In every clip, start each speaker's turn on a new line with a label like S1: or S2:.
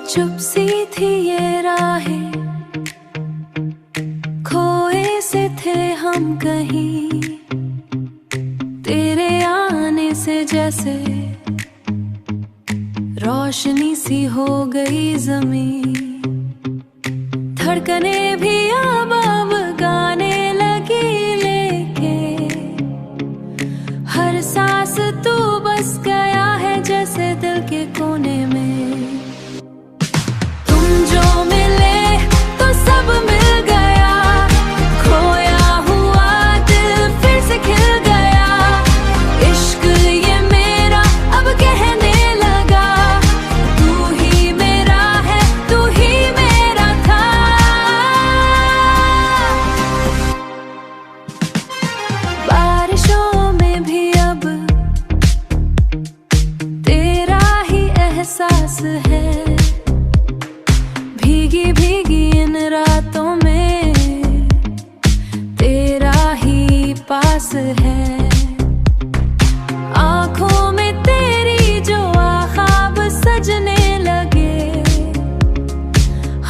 S1: चुप सी थी ये राहें, खोए से थे हम कहीं, तेरे आने से जैसे रोशनी सी हो गई ज़मीं। धड़कने भी अब गाने लगी, लेके हर सांस तू बस गया है जैसे दिल के कोने में। तुम जो मिले तो सब मिल गया, खोया हुआ दिल फिर से खिल गया। इश्क ये मेरा अब कहने लगा, तू ही मेरा है, तू ही मेरा था। बारिशों में भी अब तेरा ही एहसास है, भीगी भीगी इन रातों में तेरा ही पास है। आंखों में तेरी जो ख्वाब सजने लगे,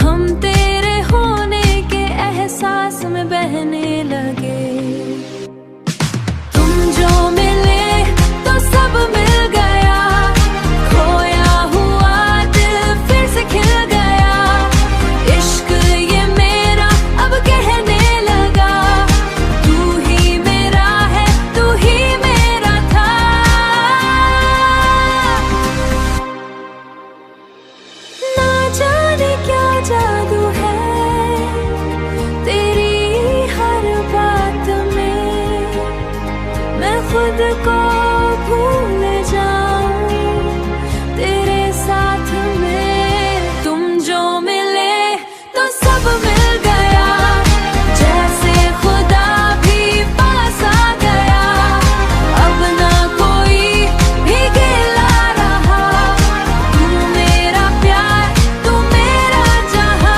S1: हम तेरे होने के एहसास में बहने लगे। तुम जो मिले तो सब मिल गया, खोया हुआ दिल फिर से खिल गया। इश्क ये मेरा अब कहने लगा, तू ही मेरा है, तू ही मेरा था। ना जाने क्या जादू है तेरी हर बात में, मैं खुद को भूल जाऊं तेरे साथ में। तुम जो मिले तो सब मिल गया, जैसे खुदा भी पास आ गया। अब ना कोई भी गिला रहा, तू मेरा प्यार, तू मेरा जहां।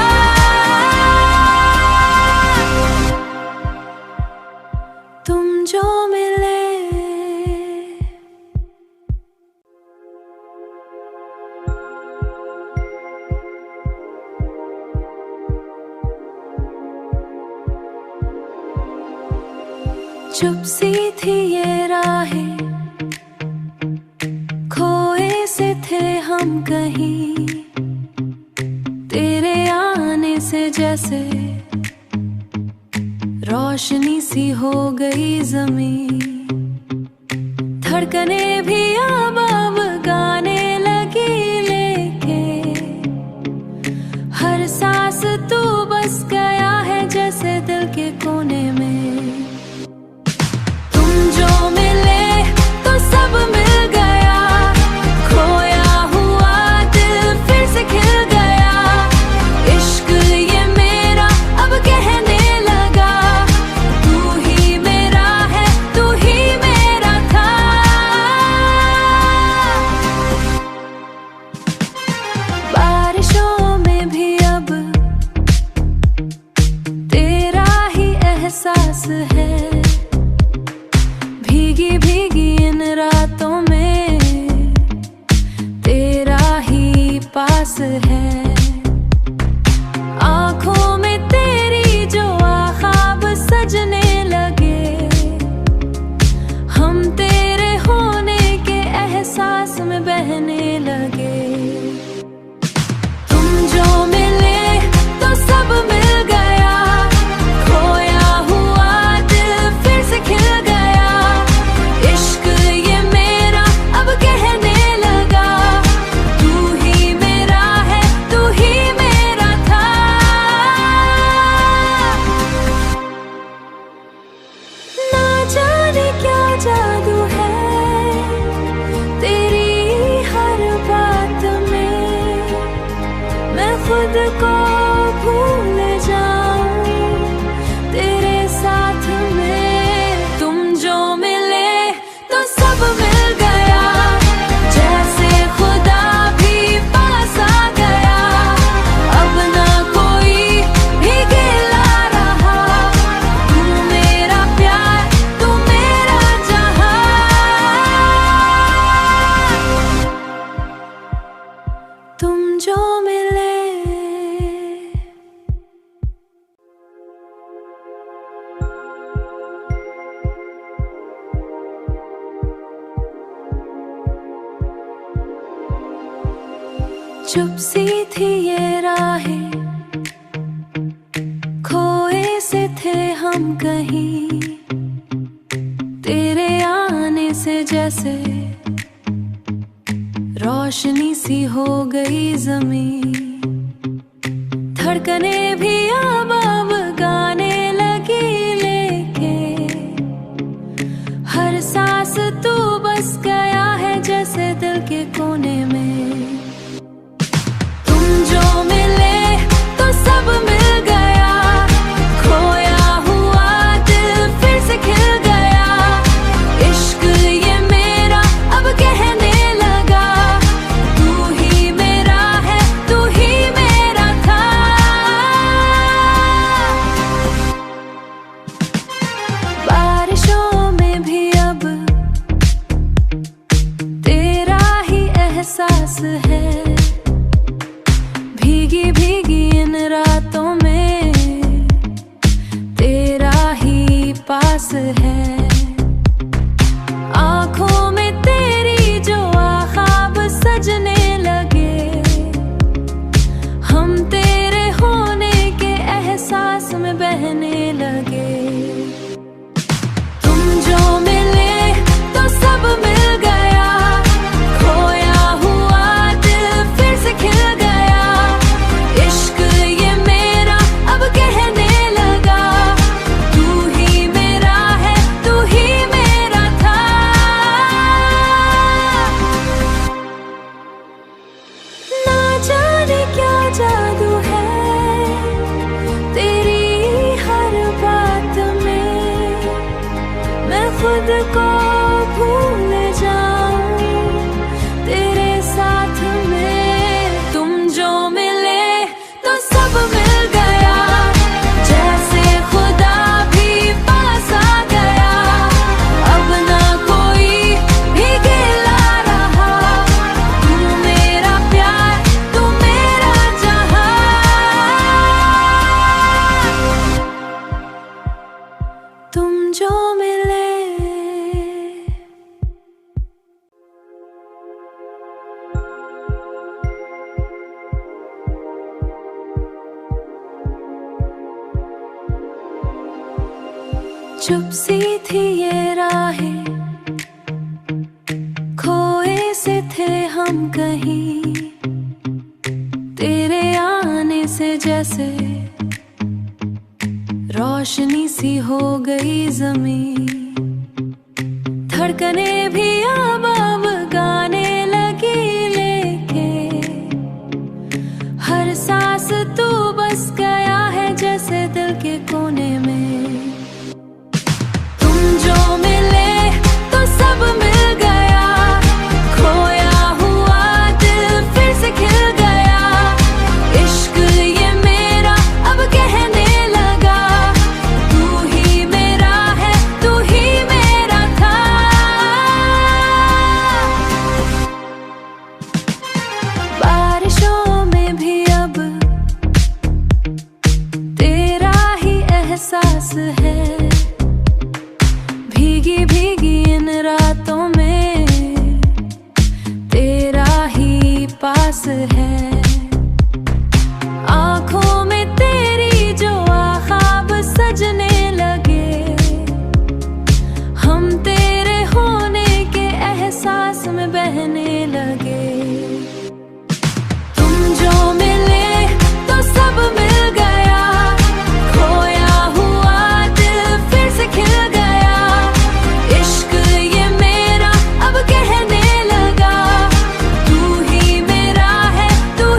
S1: तुम जो मिले। चुप सी थी ये राहें, खोए से थे हम कहीं, तेरे आने से जैसे रोशनी सी हो गई ज़मीं। धड़कने भी अब गाने लगी, लेके हर सांस तू बस गया है जैसे दिल के कोने में। तुम जो मिले तो सब मिल गया, खोया हुआ दिल फिर से खिल गया। इश्क ये मेरा अब कहने लगा, तू ही मेरा है, तू ही मेरा था। बारिशों में भी अब तेरा ही एहसास है, भीगी भीगी इन रातों में तेरा ही पास है। आंखों में तेरी जो ख्वाब सजने लगे, हम तेरे होने के एहसास में बहने लगे। तुम जो मिले तो सब मिल गया, खोया हुआ दिल फिर से खिल गया। इश्क ये मेरा अब कहने लगा, तू ही मेरा है, तू चुप सी थी ये राहें, खोए से थे हम कहीं, तेरे आने से जैसे रोशनी सी हो गई जमीन, धड़कने भी अब गाने लगी, लेके हर सांस तू बस गया है जैसे दिल के कोने में। तुम जो मिले तो सब मिल गया, खोया हुआ दिल फिर से खिल गया, इश्क ये मेरा अब कहने लगा, तू ही मेरा है तू ही मेरा था। बारिशों में भी अब तेरा ही एहसास है, भीगी भीगी इन रातों में तेरा ही पास है, आंखों में तेरी जो ख्वाब सजने लगे, हम तेरे होने के एहसास में बहने लगे। तुम जो मिले तो सब मिल गया, खोया हुआ दिल फिर से खिल गया, इश्क ये मेरा अब कहने लगा, तू ही मेरा है तू ही मेरा था। ना जाने क्या जादू है तेरी हर बात में, मैं खुद को भूल जाऊं तेरे साथ में। तुम जो मिले तो सब मिल गया, जैसे खुदा भी पास आ गया, अब ना कोई भी गिला रहा, तू मेरा प्यार तू मेरा जहां। तुम जो मिले चुप सी थी ये राहें, खोए से थे हम कहीं, तेरे आने से जैसे रोशनी सी हो गई जमीन, धड़कने भी अब गाने लगी, लेके हर सांस तू बस गया है जैसे दिल के कोने में। तुम जो मिले तो सब मिल गया, खोया हुआ दिल फिर से खिल गया, इश्क ये मेरा अब कहने लगा, तू ही मेरा है तू ही मेरा था। बारिशों में भी अब तेरा ही एहसास है, भीगी भीगी इन रातों में तेरा ही पास है, आंखों में तेरी जो ख्वाब सजने लगे, हम तेरे होने के एहसास में बहने लगे। तुम जो मिले तो सब मिल गया, खोया हुआ दिल फिर से खिल गया, इश्क ये मेरा अब कहने लगा, तू ही मेरा है तू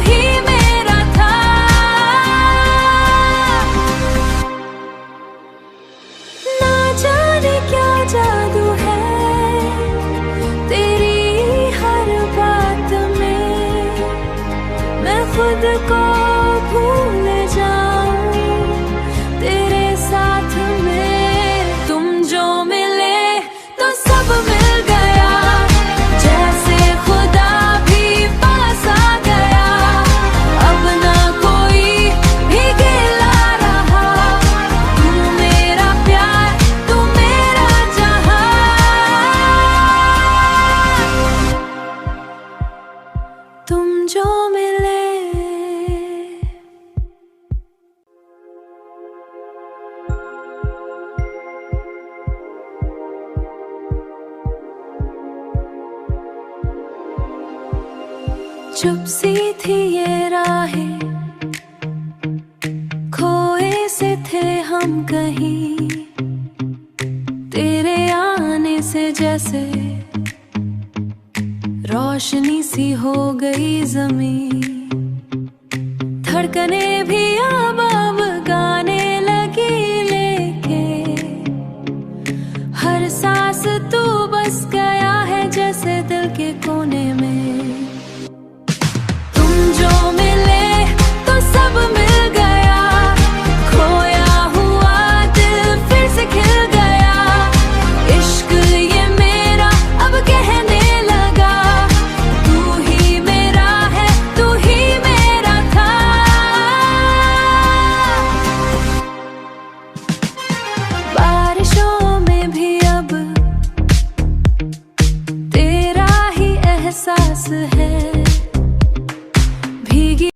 S1: चुप सी थी ये राहें, खोए से थे हम कहीं, तेरे आने से जैसे रोशनी सी हो गई ज़मीं, धड़कने भी आबाद